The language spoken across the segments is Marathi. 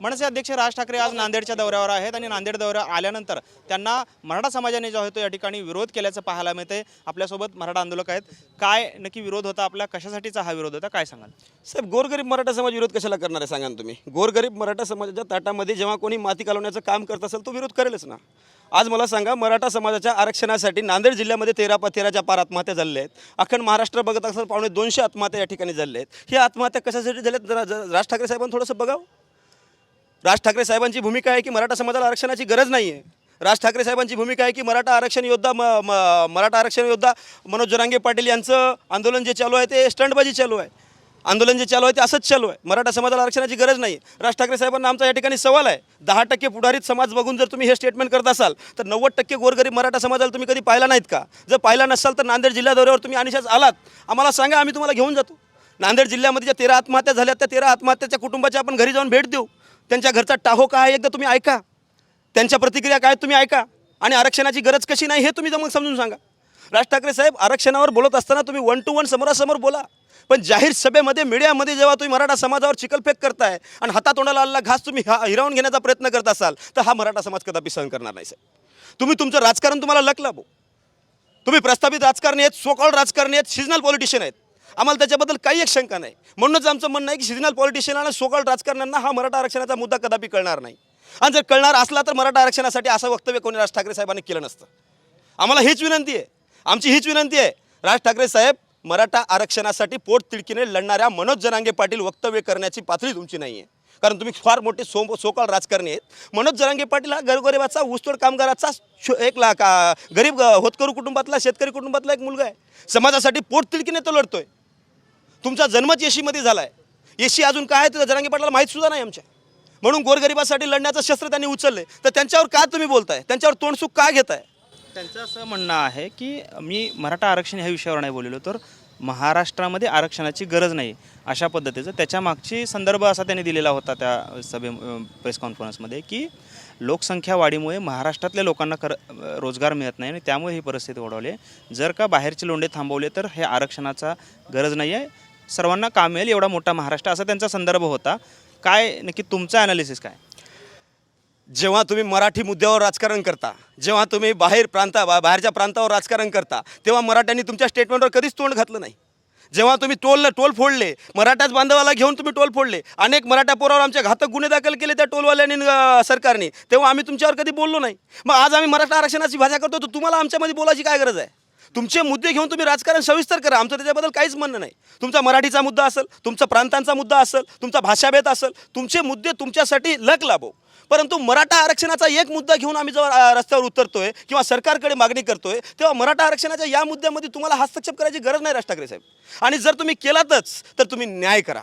मनसे अध्यक्ष राज ठाकरे आज नांदेडच्या दौऱ्यावर आहेत आणि नांदेड दौऱ्यावर आल्यानंतर त्यांना मराठा समाजाने जो आहे तो या ठिकाणी विरोध केल्याचं पाहायला मिळते। आपल्यासोबत मराठा आंदोलक आहेत। काय नक्की विरोध होता आपला, कशासाठीचा हा विरोध होता, काय सांगाल? साहेब, गोरगरीब मराठा समाज विरोध कशाला करणार आहे सांगा ना तुम्ही? गोरगरीब मराठा समाजाच्या ताटामध्ये जेव्हा कोणी माती कालवण्याचं काम करत असेल तो विरोध करेलच ना। आज मला सांगा, मराठा समाजाच्या आरक्षणासाठी नांदेड जिल्ह्यामध्ये 13च्या पार आत्महत्या झालेल्या आहेत। अखंड महाराष्ट्र बघत असाल 250 आत्महत्या या ठिकाणी झालेल्या आहेत। ही आत्महत्या कशासाठी झाल्यात राज ठाकरे साहेबांनी थोडंसं बघावं। राज ठाकरे साहेबांची भूमिका आहे की मराठा समाजाला आरक्षणाची गरज नाही आहे। राज ठाकरे साहेबांची भूमिका आहे की मराठा आरक्षण योद्धा मनोज जरांगे पाटील यांचं आंदोलन जे चालू आहे ते स्टंटबाजी चालू आहे। आंदोलन जे चालू आहे ते असंच चालू आहे। मराठा समाजाला आरक्षणाची गरज नाही। राज ठाकरे साहेबांना आमचा या ठिकाणी सवाल आहे, 10% पुढारीत समाज बघून जर तुम्ही हे स्टेटमेंट करत असाल तर 90% गोरगरीब मराठा समाजाला तुम्ही कधी पाहिला नाहीत का? जर पाहिला नसाल तर नांदेड जिल्हा दौऱ्यावर तुम्ही अनिशाच आलात, आम्हाला सांगा, आम्ही तुम्हाला घेऊन जातो। नांदेड जिल्ह्यामध्ये ज्या 13 आत्महत्या झाल्या त्या 13 आत्महत्याच्या कुटुंबाच्या आपण घरी जाऊन भेट देऊ। त्यांच्या घरचा टाहो काय आहे एकदा तुम्ही ऐका, त्यांच्या प्रतिक्रिया काय तुम्ही ऐका, आणि आरक्षणाची गरज कशी नाही हे तुम्ही मग समजून सांगा। राज ठाकरे साहेब, आरक्षणावर बोलत असताना तुम्ही 1 to 1 समोरासमोर बोला, पण जाहीर सभेमध्ये मीडियामध्ये जेव्हा तुम्ही मराठा समाजावर चिखलफेक करताय आणि हातातोंडाला आलेला घास तुम्ही हिरावून घेण्याचा प्रयत्न करत असाल तर हा मराठा समाज कदापि सहन करणार नाही साहेब। तुम्ही तुमचं राजकारण तुम्हाला लकला भाऊ, तुम्ही प्रस्थापित राजकारणी आहेत, सो कॉल्ड राजकारणी आहेत, सिजनल पॉलिटिशियन आहेत, आम्हाला त्याच्याबद्दल काही एक शंका नाही। म्हणूनच आमचं म्हणणं आहे की सिजनल पॉलिटिशियन आणि सो कॉल्ड राजकारण्यांना हा मराठा आरक्षणाचा मुद्दा कदापि कळणार नाही, आणि जर कळणार असला तर मराठा आरक्षणासाठी असं वक्तव्य कोणी राज ठाकरे साहेबांनी केलं नसतं। आम्हाला हीच विनंती आहे, आमची हीच विनंती आहे, राज ठाकरे साहेब, मराठा आरक्षणासाठी पोट तिडकीने लढणाऱ्या मनोज जरांगे पाटील वक्तव्य करण्याची पातळी तुमची नाही आहे, कारण तुम्ही फार मोठे सोकाळ राजकारणी आहेत। मनोज जरांगे पाटील हा गरगरिबाचा ऊसतोड कामगाराचा गरीब होतकरू कुटुंबातला, शेतकरी कुटुंबातला एक मुलगा आहे। समाजासाठी पोट तिडकीने तो लढतोय। तुमचा जन्मच येशीमध्ये झाला आहे, येशी अजून काय आहे जरांगे पाटलाला माहीतसुद्धा नाही आमच्या, म्हणून गोरगरिबासाठी लढण्याचं शस्त्र त्यांनी उचलले, तर त्यांच्यावर का तुम्ही बोलताय, त्यांच्यावर तोंडसुख का घेताय? त्यांचं असं म्हणणं आहे की मी मराठा आरक्षण ह्या विषयावर नाही बोललेलो, तर महाराष्ट्रामध्ये आरक्षणाची गरज नाही अशा पद्धतीचं त्याच्या मागची संदर्भ असा त्यांनी दिलेला होता त्या प्रेस कॉन्फरन्समध्ये, की लोकसंख्या वाढीमुळे महाराष्ट्रातल्या लोकांना रोजगार मिळत नाही आणि त्यामुळे ही परिस्थिती ओढवली आहे। जर का बाहेरचे लोंढे थांबवले तर हे आरक्षणाचा गरज नाही आहे, सर्वांना काम मिळेल एवढा मोठा महाराष्ट्र, असा त्यांचा संदर्भ होता। काय नक्की तुमचं ॲनालिसिस काय? जेव्हा तुम्ही मराठी मुद्द्यावर राजकारण करता, जेव्हा तुम्ही बाहेरच्या प्रांतावर राजकारण करता, तेव्हा मराठ्यांनी तुमच्या स्टेटमेंटवर कधीच तोंड घातलं नाही। जेव्हा तुम्ही टोल फोडले, मराठाच बांधवाला घेऊन तुम्ही टोल फोडले, अनेक मराठा पोरावर आमच्या घातक गुन्हे दाखल केले त्या टोलवाल्यांनी सरकारने, तेव्हा आम्ही तुमच्यावर कधी बोललो नाही। मग आज आम्ही मराठा आरक्षणाची भाषा करतो, तर तुम्हाला आमच्यामध्ये बोलायची काय गरज आहे? तुमचे मुद्दे घेऊन तुम्ही राजकारण सविस्तर करा, आमचं त्याच्याबद्दल काहीच म्हणणं नाही। तुमचा मराठीचा मुद्दा असेल, तुमचा प्रांतांचा मुद्दा असेल, तुमचा भाषाभेद असेल, तुमचे मुद्दे तुमच्यासाठी लक लाभो, परंतु मराठा आरक्षणाचा एक मुद्दा घेऊन आम्ही जेव्हा रस्त्यावर उतरतोय किंवा सरकारकडे मागणी करतोय, तेव्हा मराठा आरक्षणाच्या या मुद्द्यामध्ये तुम्हाला हस्तक्षेप करायची गरज नाही राज ठाकरे साहेब। आणि जर तुम्ही केलातच तर तुम्ही न्याय करा।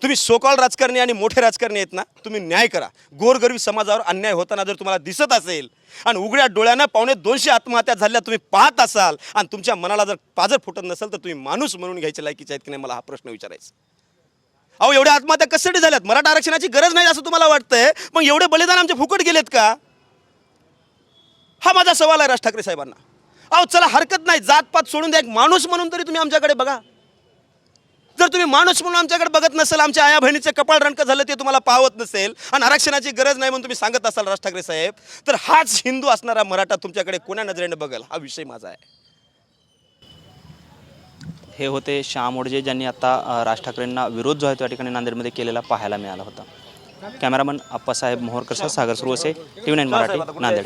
तुम्ही सोकॉल राजकारणी आणि मोठे राजकारणी आहेत ना, तुम्ही न्याय करा। गोरगरीब समाजावर अन्याय होताना जर तुम्हाला दिसत असेल आणि उघड्या डोळ्यानं 250 आत्महत्या झाल्या तुम्ही पाहत असाल आणि तुमच्या मनाला जर पाजर फुटत नसेल तर तुम्ही माणूस म्हणून घ्यायच्या लायकीचे आहेत की नाही, मला हा प्रश्न विचारायचा। अहो, एवढ्या आत्महत्या कशासाठी झाल्यात? मराठा आरक्षणाची गरज नाही असं तुम्हाला वाटतंय, मग एवढे बलिदान आमचे फुकट गेलेत का? हा माझा सवाल आहे राज ठाकरे साहेबांना। अहो चला, हरकत नाही, जातपात सोडून द्या, एक माणूस म्हणून तरी तुम्ही आमच्याकडे बघा। जर तुम्ही माणूस म्हणून आमच्याकडे बघत नसेल, आमच्या आया बहिणीचे कपाळ रणकं झालं ते तुम्हाला पाहत नसेल आणि आरक्षणाची गरज नाही म्हणून तुम्ही सांगत असाल राज ठाकरे साहेब, तर हाच हिंदू असणारा मराठा तुमच्याकडे कोण्या नजरेने बघेल, हा विषय माझा आहे। हे होते श्याम ओडजे, ज्यांनी आता राज ठाकरेंना विरोध जो आहे त्या ठिकाणी नांदेडमध्ये केलेला पाहायला मिळाला होता। कॅमेरामन आप्पासाहेब मोहोरकर, सागर सुरवसे, TV9 मराठी, नांदेड।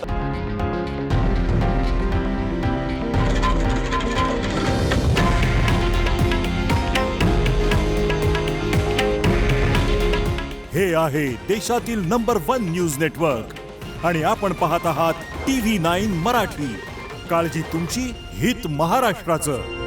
हे आहे देशातील नंबर 1 न्यूज नेटवर्क आणि आपण पाहत आहात TV9 मराठी। काळजी तुमची, हित महाराष्ट्राचं।